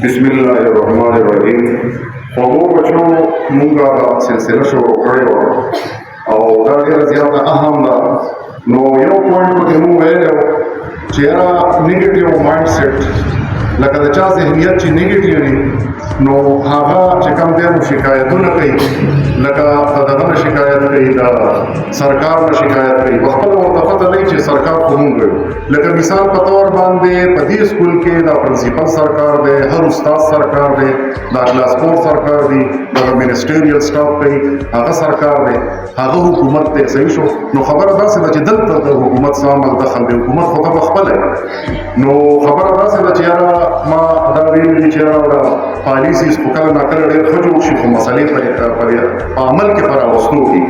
بسم الله الرحمن الرحیم. خوږو بچو مونږه سلسله شروع کړې وه او دا ډېره زیاته اهم ده. نو یو پوینټ پکې مونږ ویلی و چې یاره نیګیټیو مایند سیټ لکه د چا ذهنیت چې نیګیټیو وي نو هغه چې کوم دی نو شکایتونه کوي، لکه د دغه نه شکایت کوي، د سرکار نه شکایت کوي. په خپله ورته پته لري چې سرکار خو مونږ یو. لکه مثال په طور باندې په دې سکول کې دا پرنسپل سرکار دی، هر استاد سرکار دی، دا کلاس 4 سرکار دی، دغه منسټریل سټاف کوي هغه سرکار دی، هغه حکومت دی. صحیح شو؟ نو خبره داسې ده چې دلته د حکومت څه عمل دخل دی، حکومت خو ته پخپله. نو خبره داسې ده چې یاره ما دا ویلي دي چې یاره پالیسیز خو کله ناکله ډېر ښه جوړ شي خو مسلې په عمل کې په راوستو کې.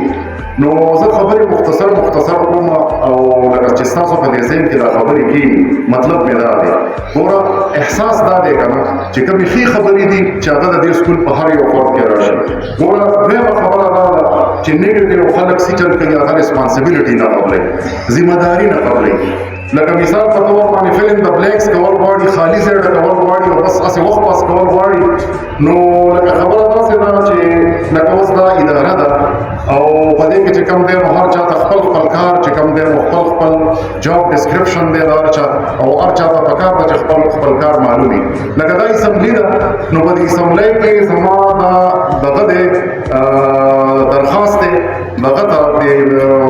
نو زه خبرې مختصر کوم او لکه چې ستاسو په دې ذهن کې دا خبرې کېږي مطلب مې دا دی. ګوره احساس دا دی که نه چې کومې ښې خبرې دي چې هغه د دې سکول په هر یو فرد کې راشي. ګوره دویمه خبره دا ده چې نیګیټیو خلک څه چل کوي هغه ریسپانسبیلټي نه قبلوي، ذمه داري نه قبلوي. لکه مثال په طور باندې فلم د بلیکس کول غواړي، خالي ځای ډکول غواړي او بس هسې وخت پاس کول غواړي. نو لکه خبره داسې ده چې لکه اوس دا اداره ده او په دې کې چې کوم دی نو هر چا ته خپل کار چې کوم دی نو خپل جاب ډسکرپشن دی د هر چا او هر چا ته پکار ده چې خپل کار معلوم وي. لکه دا اسمبلي ده نو په دې اسمبلۍ کې زما دغه دی درخواست دی دغه ته د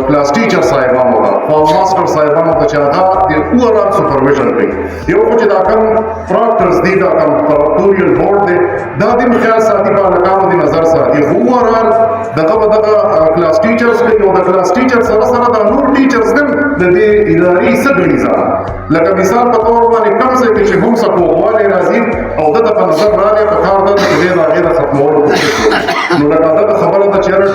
کلاس ټیچر صاحبانو ته فارم ماسټر صاحبانو ته چې هغه د اوورال سپرویژن کوي. یو خو چې دا کوم پراکټرز دي دا کوم پراکټوریل بورډ دی دا د خیال ساتي په هلکانو د نظر ساتي، خو اوورال دغه کلاس ټیچرز کوي او د کلاس ټیچر سره سره دا نور ټیچرز هم د دې ادارې څه ګڼي ځان. لکه مثال په طور باندې کوم ځای کې چې هم څه کوغوالی راځي او ده ته په نظر راغلی په کار ده چې دی د هغې د ختمولو کوشش کوي. نو لکه دغه خبره ده چې یاره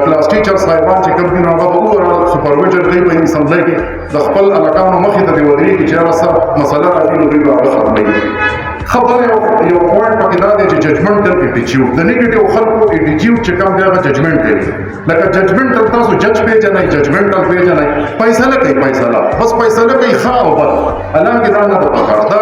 کلاس ټیچر صاحبان چې کوم دي نو هغه به اوورال سپرویژن کوي په اسمبلۍ کې د خپل هلکانو مخې ته دې ودرېږي چې یاره څه مسله راځي نو دوی به هغه ختموي. خبره یو پوینټ پکې دا دی چې ججمنټل ایټیچیوډ د نیګیټیو خلکو ایټیچیوډ چې کوم دی هغه ججمنټ کوي. لکه ججمنټل تاسو جج پیژنئ، ججمنټل پیژنئ، فیصله کوي، فیصله بس فیصله کوي ښه او بد. حالانکې دا نه ده پکار. دا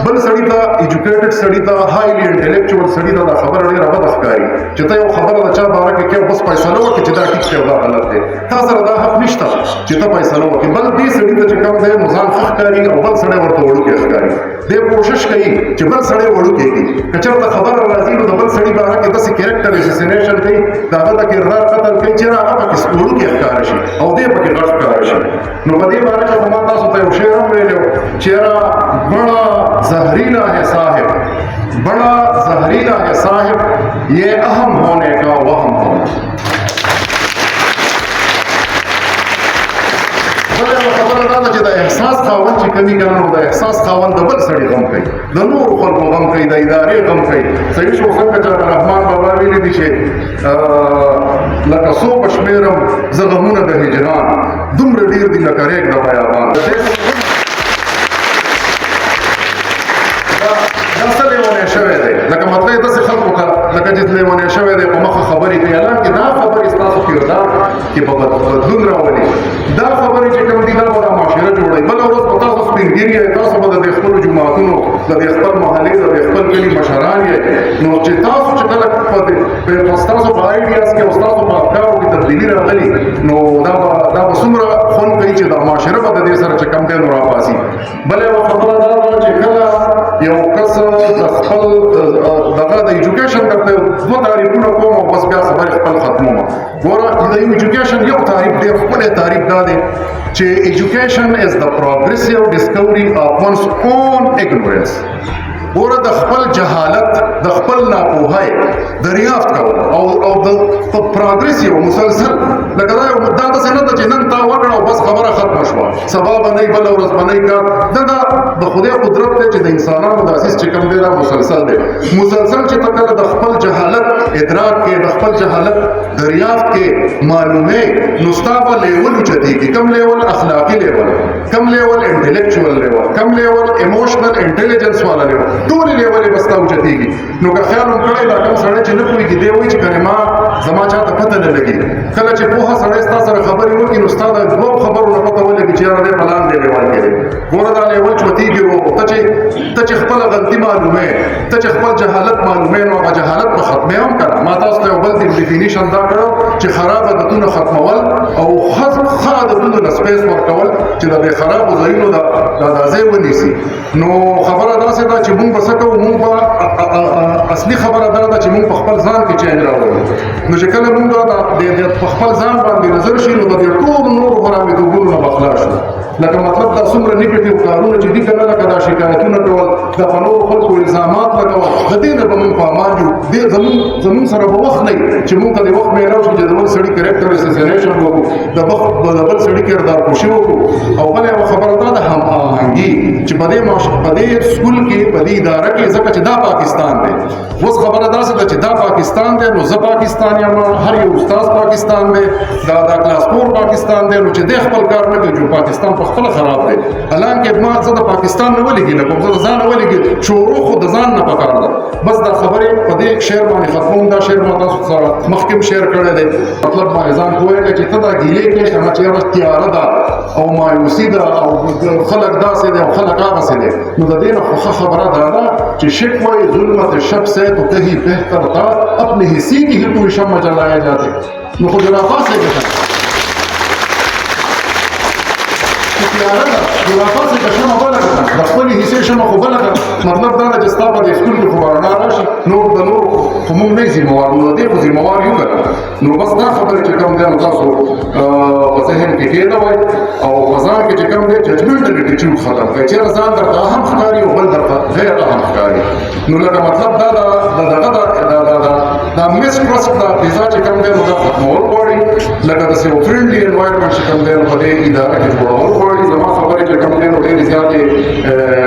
بل سړي ته ایجوکیټډ سړي ته هایلی انټلیکچوال سړي ته دا خبره ډېره بده ښکاري چې ته یو خبره د چا باره کې کوې بس فیصله وکړې چې دا ټیک دی او دا غلط دی. تا سره دا حق نشته چې ته فیصله وکړې. بل دې سړي ته چې کوم دی نو ځان ښه ښکاري او بل سړی ورته وړوکی ښکاري. دی کوشش کوي چې بل سړی وړوکی کړي. که چېرته خبره راځي نو د بل سړي باره کې داسې کیریکټر اسیسینیشن کوي، د هغه د کردار قتل کوي چې هغه پکې وړوکی ښکاره شي او دی پکې غټ ښکاره شي. نو په دې باره کې خو ما تاسو ته یو شعر هم ویلی و چې یاره بڑا زهریلا ہے صاحب، بڑا زهریلا ہے صاحب یہ اہم ہونے کا وہم ہو. خبره دا ده چې د احساس خاوند چې کمي که نه نو د احساس خاوند د بل سړي غم کوي، د نورو خلکو غم کوي، د ادارې غم کوي. صحیح شو؟ څنګه چې رحمان بابا ویلي دي چې لکه څو په شمېرم زه غمونه د هجران دومره ډېر دي لکه ریګ د بیابان. دا څه لیونی شوی دی؟ لکه مطلب یې داسې خلکو ته لکه چې لیونی شوی دی په مخه خبرې کوي، حالانکې دا خبرې ستاسو کردار کې به بدلون راولي. دا خبرې چې کوم دي دا به دا معاشره جوړوي. بله ورځ به تاسو سپین ګیر یې، تاسو به د دې خپلو جوماتونو د دې خپل محلې د دې خپل کلي مشران یې. نو چې تاسو چې کله ستاسو په آیډیاز کې او ستاسو په افکارو کې تبدیلي راغلي نو دا به څومره خوند کوي چې دا معاشره به د دې سره چې کوم دی نو راپاسي. بله یوه خبره دا ده چې کله یو کس د خپل دغه د ایجوکیشن درته دوه تعریفونه کوم او بس بیا خبرې خپل ختموم. ګوره د ایجوکیشن یو تعریف ډېر ښکلی تعریف دا دی چې ایجوکیشن از د پروګریسیو ډسکوري اف ونس اون اګنورنس. ګوره د خپل جهالت د خپل ناپوهۍ دریافت کول او د پروګریس یو مسلسل. لکه دا داسې نه ده چې نن تا وکړه او بس خبره ختمه شوه، سبا به نه وي، بله ورځ به نه وي. کار دا د خدای قدرت دی چې د انسانانو د اساس چې کوم دی دا مسلسل دی. مسلسل چې ته کله د خپل جهالت ادراک کې د خپل جهالت دریافت کې معلومه نو ستاسو لیول چتیږي کم لیول اخلاقی لیول کم لیول انټلیکچوال لیول کم لیول ایموشنل انټيليجنس والا لیول ټول لیول بس تاسو چتیږي نو که خیال وکړئ دا کوم سره چې نه کوي دی وایي چې کلمه زما چاته پته نه لګي کله چې په سره تاسو سره خبرې وکړي نو ستاسو د خبرو نه پته ولګي چې راځي پلان دی لیول کې ګوره دا لیول چتیږي او ته چې خپل غلطي معلومه ته چې خپل جهالت معلومه نو هغه جهالت په ختمه هم کړه ما تاسو ته بل ډیفینیشن دا کړو چې خراب عادتونه ختمول او ښه عادتونو ته سپیس ورکول چې د خراب ځایونو د ځای ونیسي نو خبره داسې ده چې موږ به څه کوو موږ به اصلي خبره دا ده چې موږ په خپل ځان کې چینج راوړو نو چې کله موږ د خپل ځان باندې نظر شي نو د ټولو نورو خرابېدوګونو نه به خلاص شو لکه مطلب دا څومره نیګیټیو کارونه چې دي کنه لکه دا شکایتونه کول د نورو خلکو الزامات لګول د دې نه به موږ په امان یو زموږ سره به وخت نه چې موږ ته د وخت میراث چې د بل سړي کریکټر اساسینیشن وکړو د بل سړي کردار کشي وکړو او بل یو خبره دا ده هم آهنګي چې په دې سکول کې په دې اداره کې ځکه چې دا پاکستان دی اوس خبره داسې ده چې دا پاکستان دی نو زه پاکستان یم هر یو استاد پاکستان دی دا کلاس 4 پاکستان دی نو چې د خپل کار نه کوي پاکستان په خپل خراب دی حالانکه ما زه د پاکستان نه ولګي نه کوم زه ځان نه ولګي شروع خو د ځان نه پکار ده بس دا خبره په دې شعر باندې ختموم دا شعر ما تاسو سره مخکې شعر کړی دی مطلب ما ځان کوی چې ته دا ګیلې کې شمه چې تیار ده او مایوسی ده او خلق داسې ده او خلق هغه څه ده نو د دې نه خبره ده چې شکوى ظلمت شب سے تو کہیں بہتر تھا اپنے حصے کی ہی کوئی شمع جلایا جاتے نو خود جلافہ سے کہتا جلافہ سے که شمع بلګه د خپل حصے شمع خو بلګه مطلب دا چې ستا په سکول کې خو رڼا راشي نور د نور خو موږ نه ذمہوار نو دې خو ذمہوار یو کړه نو بس دا خبره چې کوم دی تاسو په ذهن کې کېدوي او ځان کې چې کوم دی ججمنټ اټیټیوډ ختم کړئ چې ځان درته هم ښکاري او بل درته غیر هم ښکاري نو لکه مطلب دا دا mistrust دا فضا چې کوم دی نو دا ختمول غواړي لکه داسې یو فرینډلي انوایرمنټ چې کوم دی نو په دې اداره کې جوړول غواړي زما خبرې چې کوم دی نو ډېرې زیاتې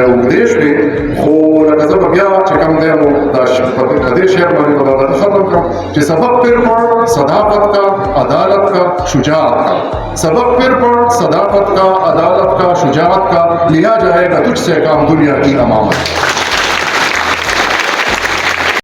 اوږدې شوې خو لکه زه به بیا چې کوم دی نو دا په دې شعر باندې به دا ختم کړم چې سبق پر پڑھ صداقت کا عدالت کا شجاعت کا سبق پر پڑھ صداقت کا عدالت کا شجاعت کا لیا جائے گا تجھ سے کام دنیا کی امامت